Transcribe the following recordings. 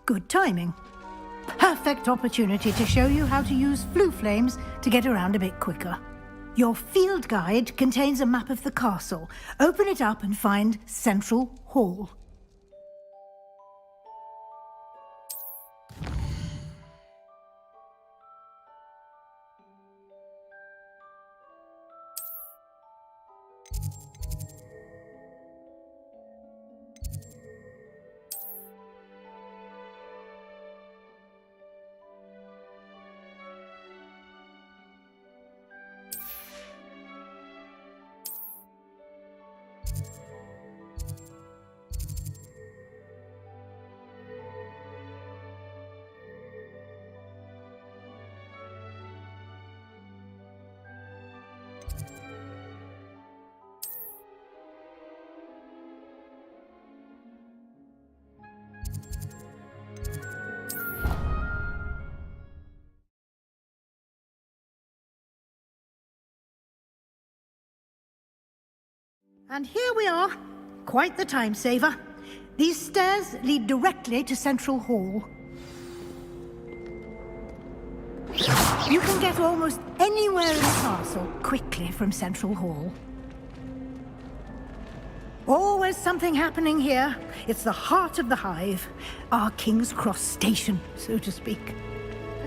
Good timing. Perfect opportunity to show you how to use flue flames to get around a bit quicker. Your field guide contains a map of the castle. Open it up and find Central Hall. And here we are. Quite the time saver. These stairs lead directly to Central Hall. You can get almost anywhere in the castle quickly from Central Hall. Always something happening here. It's the heart of the hive. Our King's Cross station, so to speak.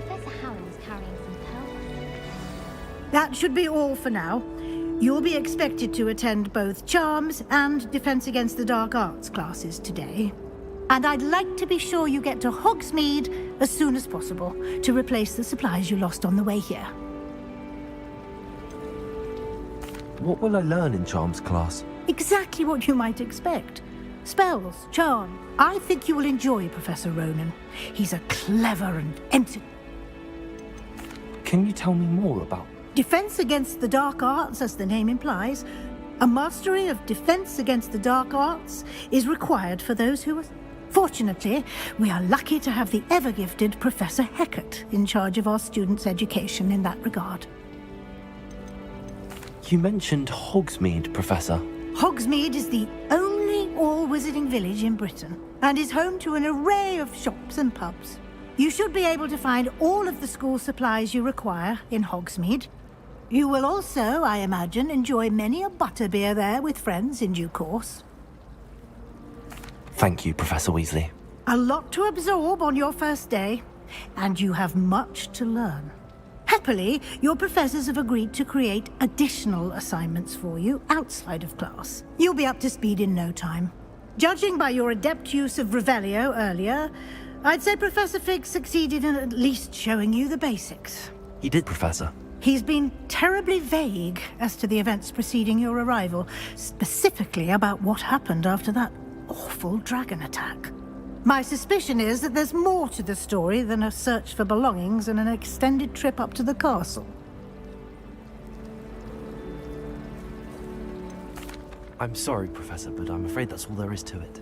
Professor Howard is carrying some pearls. That should be all for now. You'll be expected to attend both Charms and Defense Against the Dark Arts classes today. And I'd like to be sure you get to Hogsmeade as soon as possible to replace the supplies you lost on the way here. What will I learn in Charms class? Exactly what you might expect. Spells, charm. I think you will enjoy Professor Ronan. He's a clever and Can you tell me more about? Defense Against the Dark Arts, as the name implies. A mastery of Defense Against the Dark Arts is required for those who are... Fortunately, we are lucky to have the ever-gifted Professor Hecat in charge of our students' education in that regard. You mentioned Hogsmeade, Professor. Hogsmeade is the only all-wizarding village in Britain and is home to an array of shops and pubs. You should be able to find all of the school supplies you require in Hogsmeade. You will also, I imagine, enjoy many a butterbeer there with friends in due course. Thank you, Professor Weasley. A lot to absorb on your first day, and you have much to learn. Happily, your professors have agreed to create additional assignments for you outside of class. You'll be up to speed in no time. Judging by your adept use of Revelio earlier, I'd say Professor Fig succeeded in at least showing you the basics. He did, Professor. He's been terribly vague as to the events preceding your arrival, specifically about what happened after that awful dragon attack. My suspicion is that there's more to the story than a search for belongings and an extended trip up to the castle. I'm sorry, Professor, but I'm afraid that's all there is to it.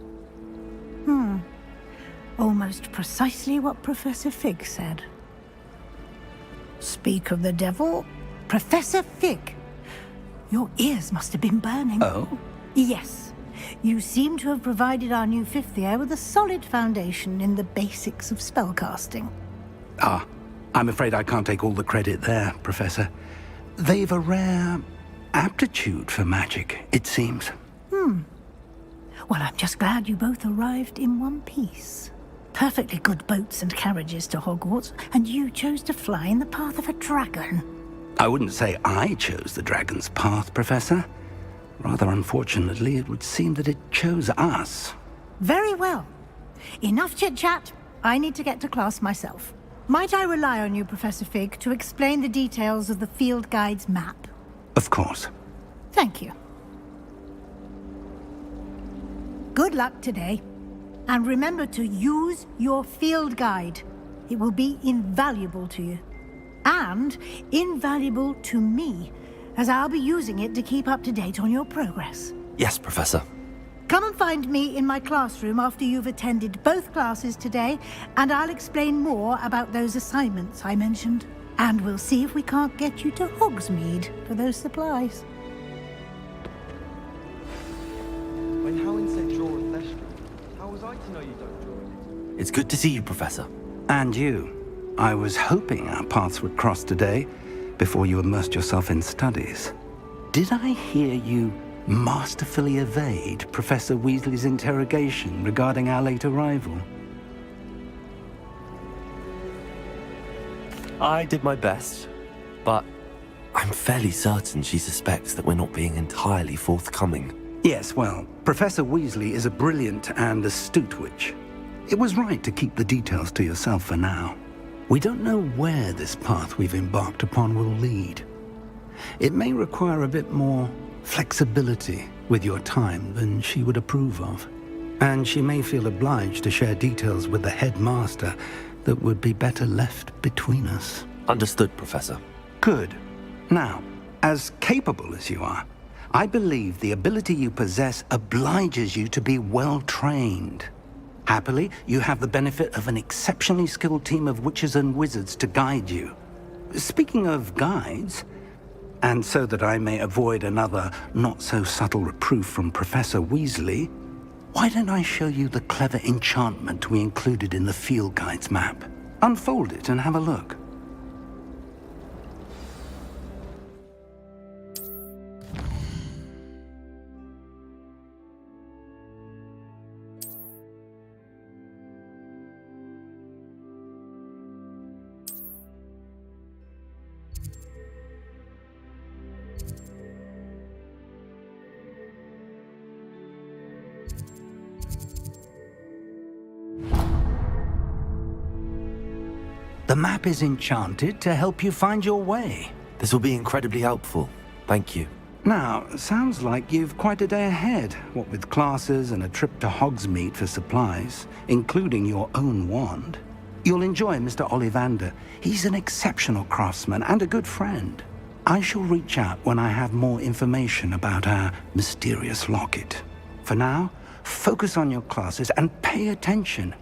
Almost precisely what Professor Fig said. Speak of the devil, Professor Fig. Your ears must have been burning. Oh? Yes. You seem to have provided our new fifth year with a solid foundation in the basics of spellcasting. Ah, I'm afraid I can't take all the credit there, Professor. They've a rare aptitude for magic, it seems. Well, I'm just glad you both arrived in one piece. Perfectly good boats and carriages to Hogwarts, and you chose to fly in the path of a dragon. I wouldn't say I chose the dragon's path, Professor. Rather unfortunately, it would seem that it chose us. Very well. Enough chit-chat. I need to get to class myself. Might I rely on you, Professor Fig, to explain the details of the field guide's map? Of course. Thank you. Good luck today. And remember to use your field guide. It will be invaluable to you. And invaluable to me, as I'll be using it to keep up to date on your progress. Yes, Professor. Come and find me in my classroom after you've attended both classes today, and I'll explain more about those assignments I mentioned. And we'll see if we can't get you to Hogsmeade for those supplies. When Helen said draw a flesh draw, how was I to know you don't draw it? It's good to see you, Professor. And you. I was hoping our paths would cross today, before you immersed yourself in studies. Did I hear you masterfully evade Professor Weasley's interrogation regarding our late arrival? I did my best, but I'm fairly certain she suspects that we're not being entirely forthcoming. Yes, well, Professor Weasley is a brilliant and astute witch. It was right to keep the details to yourself for now. We don't know where this path we've embarked upon will lead. It may require a bit more flexibility with your time than she would approve of. And she may feel obliged to share details with the headmaster that would be better left between us. Understood, Professor. Good. Now, as capable as you are, I believe the ability you possess obliges you to be well-trained. Happily, you have the benefit of an exceptionally skilled team of witches and wizards to guide you. Speaking of guides, and so that I may avoid another not-so-subtle reproof from Professor Weasley, why don't I show you the clever enchantment we included in the field guide's map? Unfold it and have a look. The map is enchanted to help you find your way. This will be incredibly helpful. Thank you. Now, sounds like you've quite a day ahead, what with classes and a trip to Hogsmeade for supplies, including your own wand. You'll enjoy Mr. Ollivander. He's an exceptional craftsman and a good friend. I shall reach out when I have more information about our mysterious locket. For now, focus on your classes and pay attention.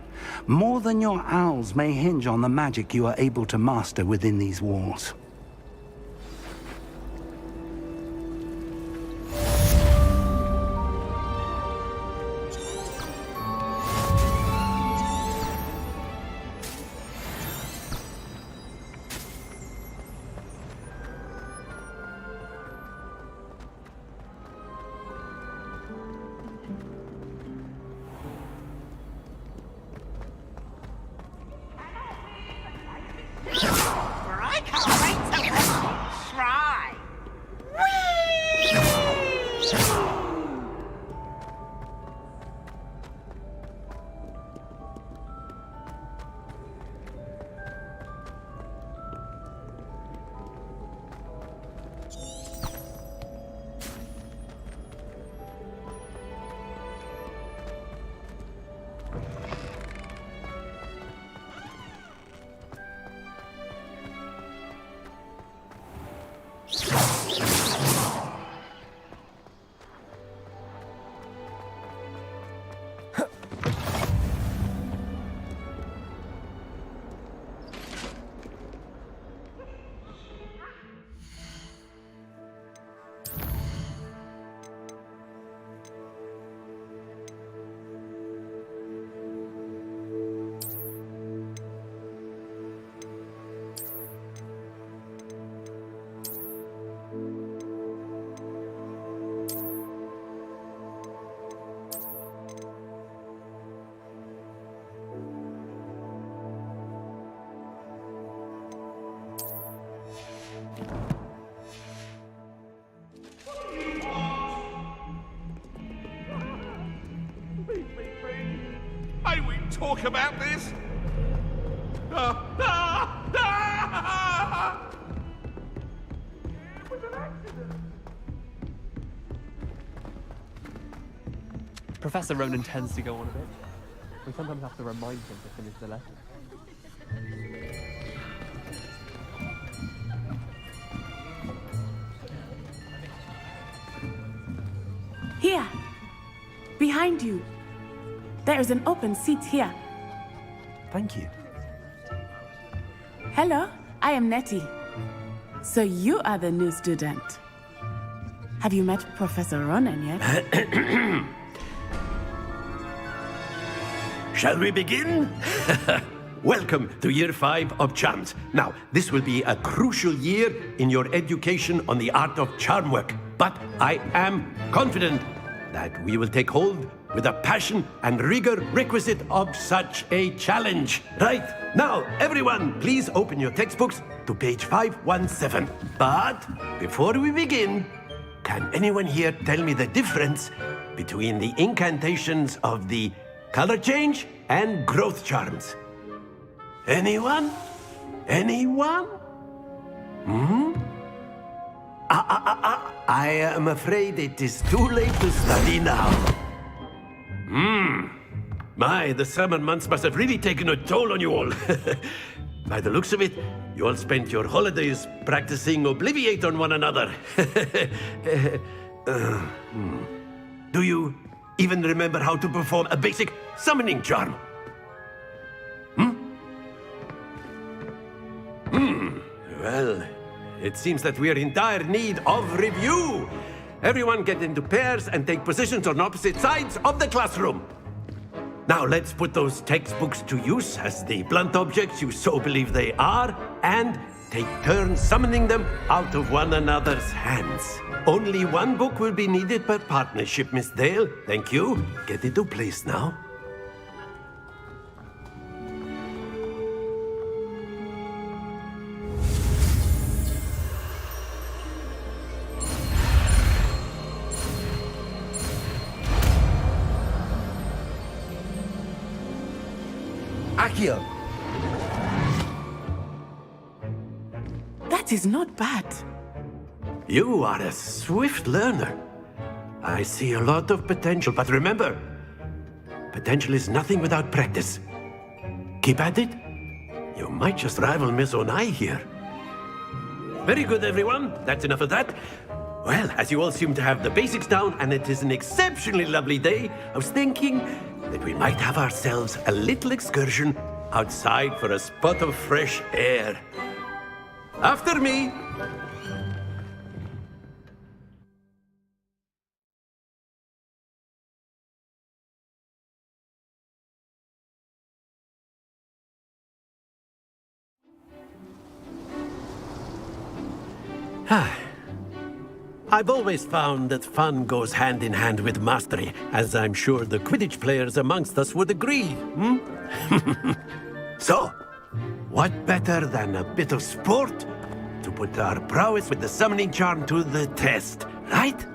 More than your owls may hinge on the magic you are able to master within these walls. I can't wait to try. May we talk about this? It was an accident. Professor Ronan tends to go on a bit. We sometimes have to remind him to finish the lesson. Here! Behind you! There is an open seat here. Thank you. Hello, I am Nettie. So you are the new student. Have you met Professor Ronan yet? Shall we begin? Welcome to Year 5 of Charms. Now, this will be a crucial year in your education on the art of charm work. But I am confident that we will take hold with the passion and rigor requisite of such a challenge. Right, now, everyone, please open your textbooks to page 517. But before we begin, can anyone here tell me the difference between the incantations of the color change and growth charms? Anyone? Anyone? I am afraid it is too late to study now. My, the summer months must have really taken a toll on you all. By the looks of it, you all spent your holidays practicing Obliviate on one another. Do you even remember how to perform a basic summoning charm? Well, it seems that we are in dire need of review. Everyone get into pairs and take positions on opposite sides of the classroom. Now let's put those textbooks to use as the blunt objects you so believe they are, and take turns summoning them out of one another's hands. Only one book will be needed per partnership, Miss Dale. Thank you. Get into place now. Accio! That is not bad. You are a swift learner. I see a lot of potential, but remember, potential is nothing without practice. Keep at it. You might just rival Miss Onai here. Very good, everyone. That's enough of that. Well, as you all seem to have the basics down, and it is an exceptionally lovely day, I was thinking that we might have ourselves a little excursion outside for a spot of fresh air. After me. I've always found that fun goes hand in hand with mastery, as I'm sure the Quidditch players amongst us would agree. So, what better than a bit of sport to put our prowess with the summoning charm to the test, right?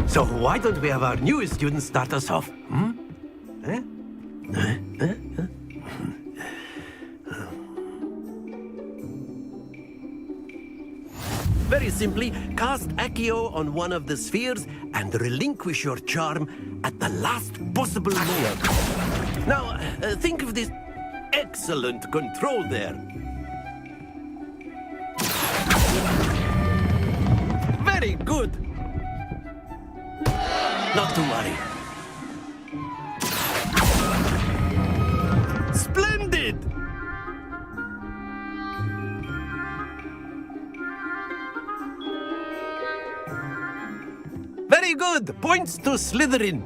So why don't we have our newest student start us off? Very simply, cast Accio on one of the spheres and relinquish your charm at the last possible moment. Now, think of this excellent control there. Very good. Not to worry. Splendid! Very good. Points to Slytherin.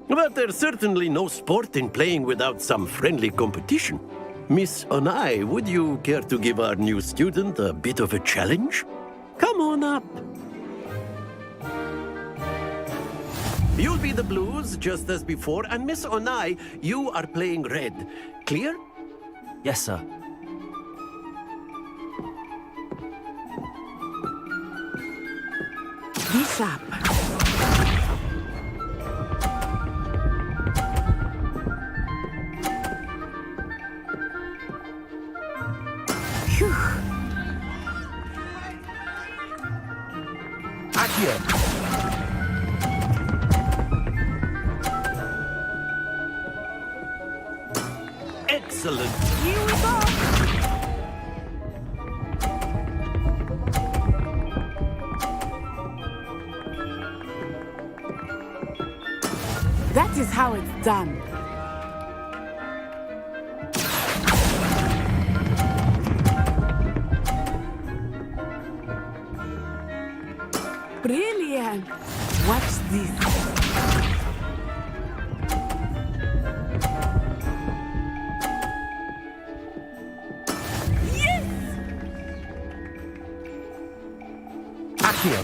But there's certainly no sport in playing without some friendly competition. Miss Onai, would you care to give our new student a bit of a challenge? Come on up. You'll be the blues, just as before, and Miss Onai, you are playing red. Clear? Yes, sir. Be sharp. Phew. Accio! Excellent. Here we go. That is how it's done. Brilliant! Watch this. Yes! Accio!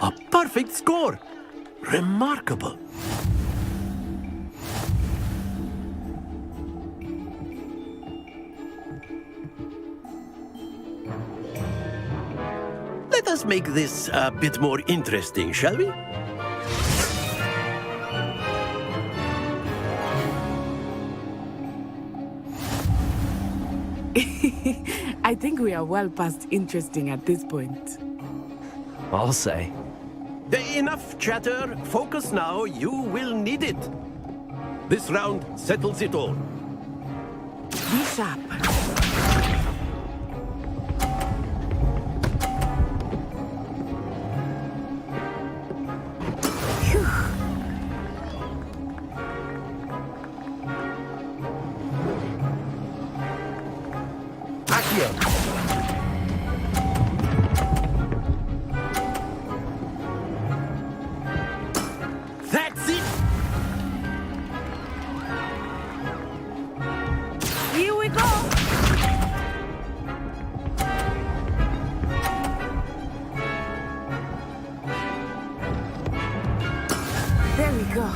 A perfect score! Remarkable. Let us make this a bit more interesting, shall we? I think we are well past interesting at this point. I'll say. Enough chatter. Focus now. You will need it. This round settles it all. Be sharp. Accio! That's it. Here we go! There we go.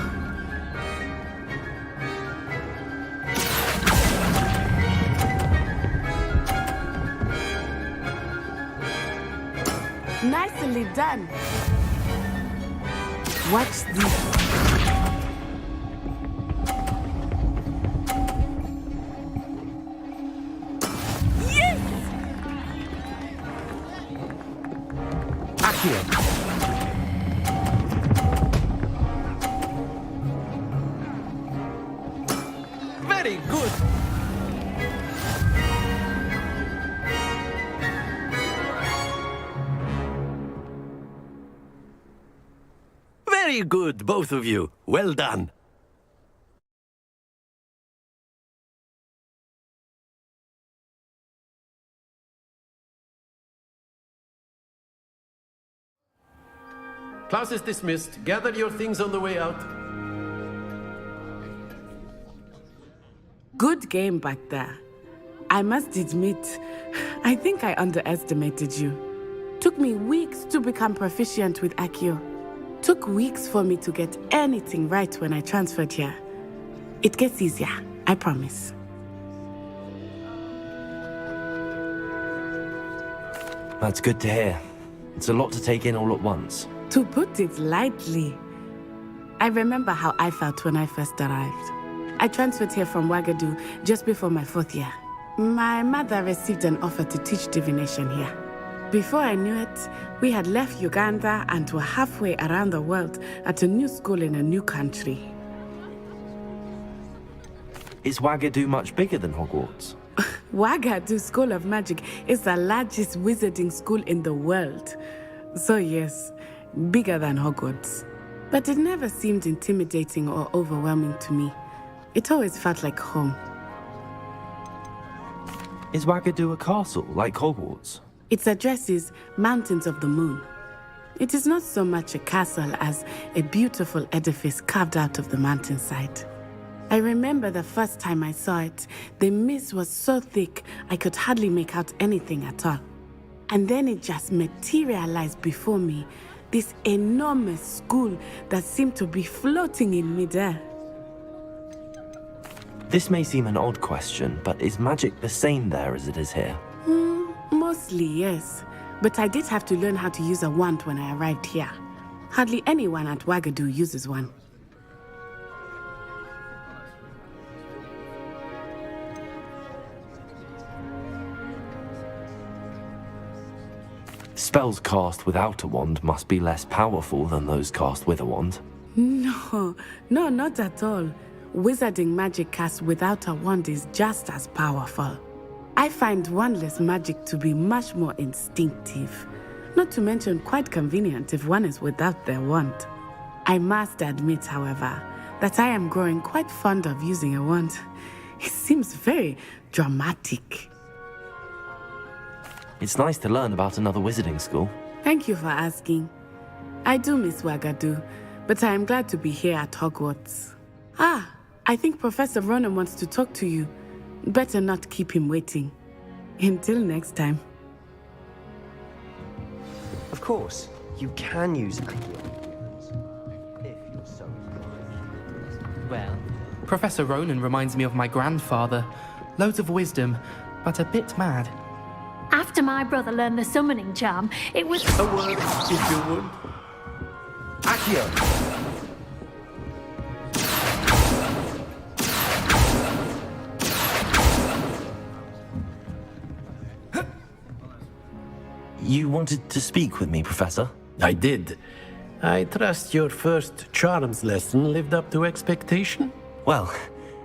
Nicely done. Watch this. Yes! Accio! Very good. Very good, both of you. Well done. Class is dismissed. Gather your things on the way out. Good game back there. I must admit, I think I underestimated you. Took me weeks to become proficient with Accio. Took weeks for me to get anything right when I transferred here. It gets easier, I promise. That's good to hear. It's a lot to take in all at once. To put it lightly, I remember how I felt when I first arrived. I transferred here from Ouagadougou just before my 4th year. My mother received an offer to teach divination here. Before I knew it, we had left Uganda and were halfway around the world at a new school in a new country. Is Ouagadougou much bigger than Hogwarts? Ouagadougou School of Magic is the largest wizarding school in the world. So yes, bigger than Hogwarts. But it never seemed intimidating or overwhelming to me. It always felt like home. Is Ouagadougou a castle, like Hogwarts? Its address is Mountains of the Moon. It is not so much a castle as a beautiful edifice carved out of the mountainside. I remember the first time I saw it, the mist was so thick I could hardly make out anything at all. And then it just materialized before me, this enormous school that seemed to be floating in midair. This may seem an odd question, but is magic the same there as it is here? Mostly, yes. But I did have to learn how to use a wand when I arrived here. Hardly anyone at Ouagadougou uses one. Spells cast without a wand must be less powerful than those cast with a wand. No, not at all. Wizarding magic cast without a wand is just as powerful. I find wandless magic to be much more instinctive. Not to mention quite convenient if one is without their wand. I must admit, however, that I am growing quite fond of using a wand. It seems very dramatic. It's nice to learn about another wizarding school. Thank you for asking. I do miss Wagadu, but I am glad to be here at Hogwarts. Ah, I think Professor Ronan wants to talk to you. Better not keep him waiting. Until next time. Of course, you can use Accio if you're so inclined. Well, Professor Ronan reminds me of my grandfather. Loads of wisdom, but a bit mad. After my brother learned the summoning charm, it was... A word, if you would. Accio! You wanted to speak with me, Professor? I did. I trust your first charms lesson lived up to expectation? Well,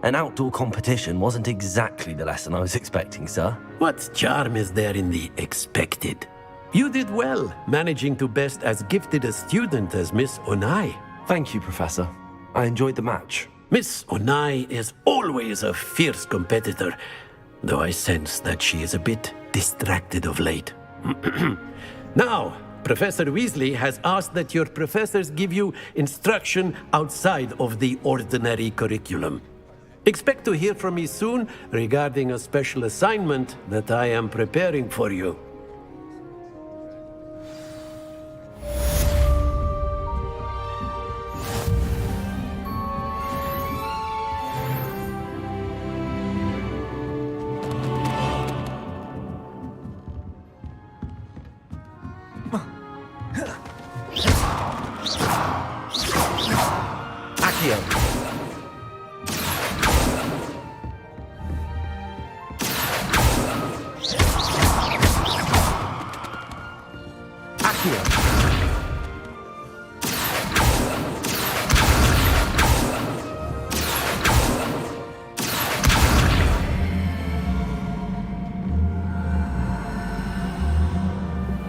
an outdoor competition wasn't exactly the lesson I was expecting, sir. What charm is there in the expected? You did well, managing to best as gifted a student as Miss Onai. Thank you, Professor. I enjoyed the match. Miss Onai is always a fierce competitor, though I sense that she is a bit distracted of late. Now, Professor Weasley has asked that your professors give you instruction outside of the ordinary curriculum. Expect to hear from me soon regarding a special assignment that I am preparing for you.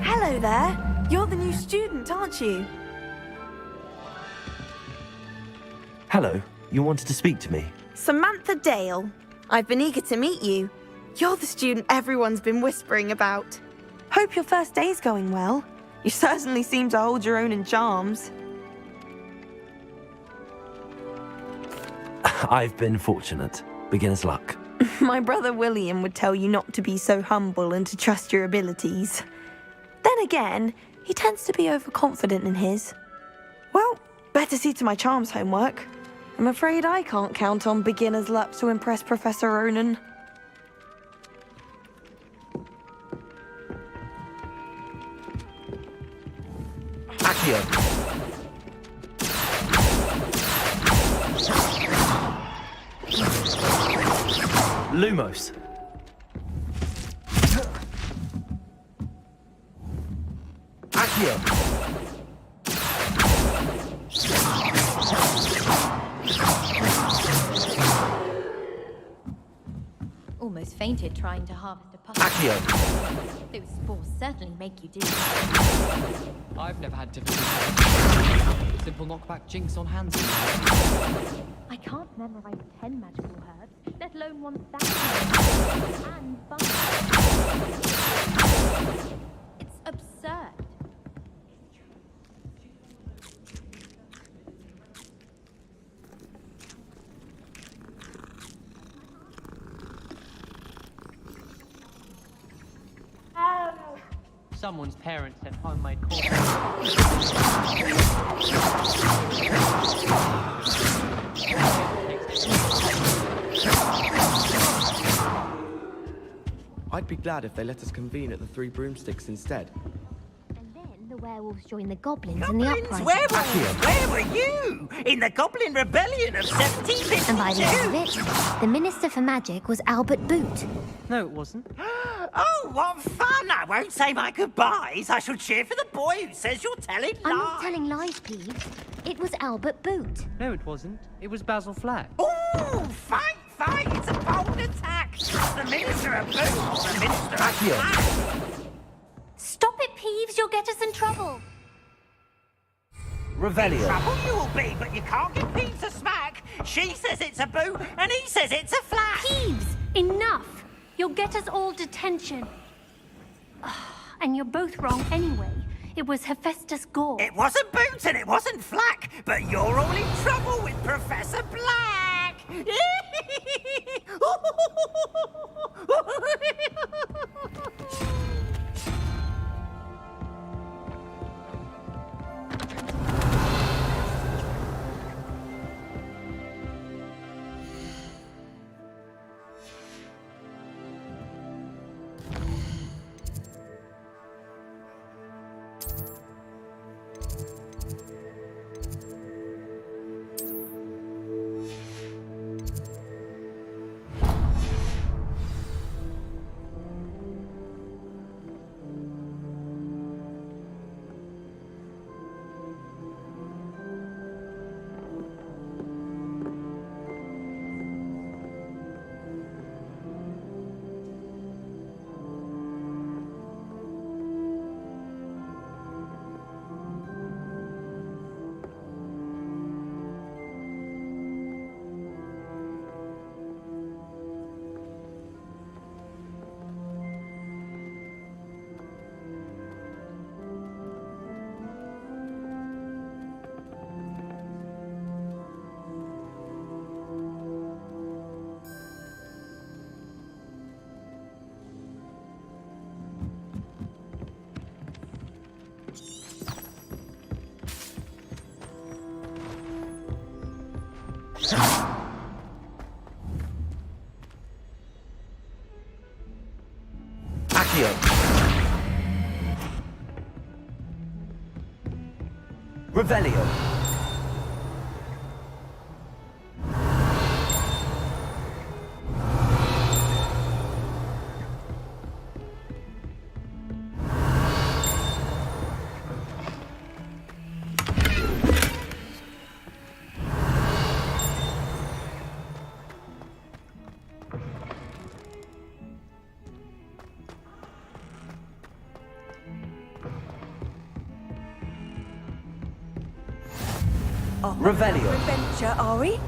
Hello there. You're the new student, aren't you? Hello. You wanted to speak to me? Samantha Dale. I've been eager to meet you. You're the student everyone's been whispering about. Hope your first day's going well. You certainly seem to hold your own in charms. I've been fortunate. Beginner's luck. My brother William would tell you not to be so humble and to trust your abilities. Then again, he tends to be overconfident in his. Well, better see to my charms homework. I'm afraid I can't count on beginner's luck to impress Professor Ronan. Accio! Lumos. Accio! Almost fainted trying to harvest a puppy. Accio! Those spores certainly make you dizzy. I've never had difficulty. Simple knockback jinx on hands. I can't memorize 10 magical herbs, let alone 1,000. And bugs. It's absurd. Someone's parents sent homemade corn. I'd be glad if they let us convene at the Three Broomsticks instead. And then the werewolves joined the goblins in the uprising. Werewolves, where were you? In the Goblin Rebellion of 1752? And by the end of it, the Minister for Magic was Albert Boot. No, it wasn't. Oh, what fun! I won't say my goodbyes. I shall cheer for the boy who says you're telling lies. I'm not telling lies, Peeves. It was Albert Boot. No, it wasn't. It was Basil Flack. Ooh, fight! It's a bold attack. The Minister of Boot, the Minister of Flack. Stop it, Peeves. You'll get us in trouble. Revelio. Trouble you'll be, but you can't give Peeves a smack. She says it's a boot, and he says it's a flack. Peeves, enough. You'll get us all detention. And you're both wrong anyway. It was Hephaestus Gore. It wasn't Boots and it wasn't Flack, but you're all in trouble with Professor Black! Accio. Revelio. Revelio. Adventure, are we?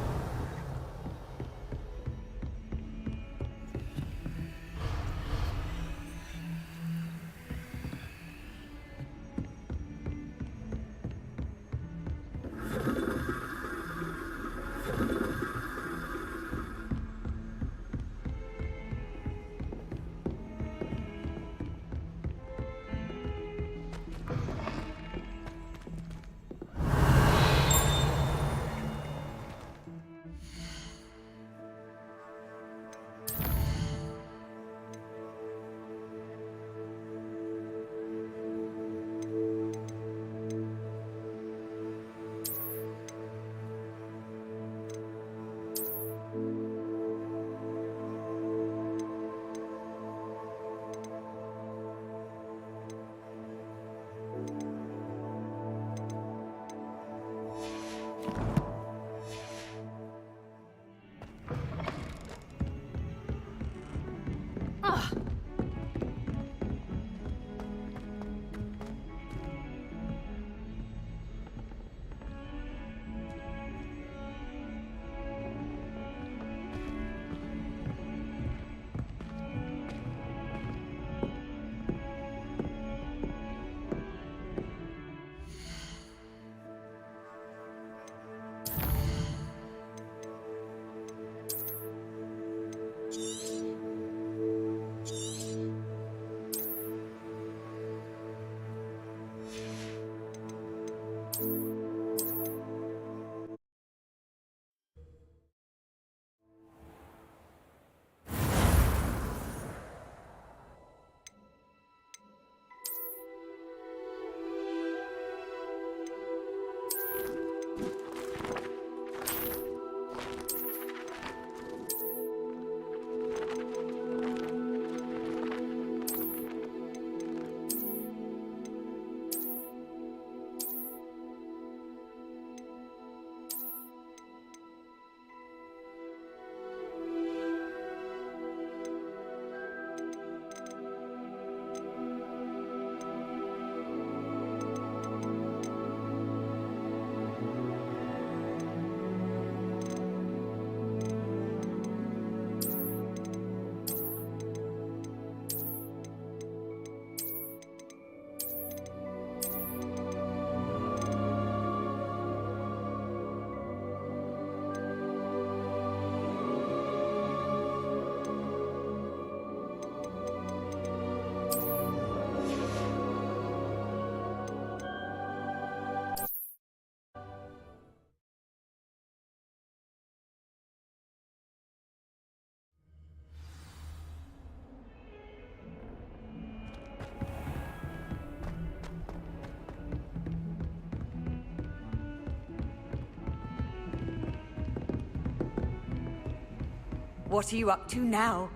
What are you up to now?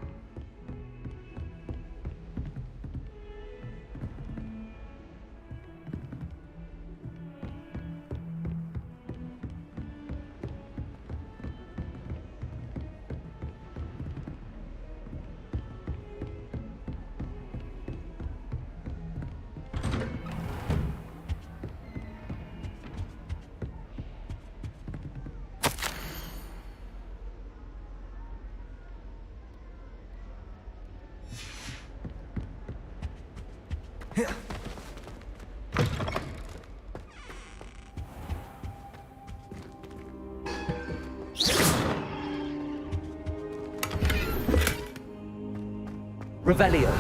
Revelio.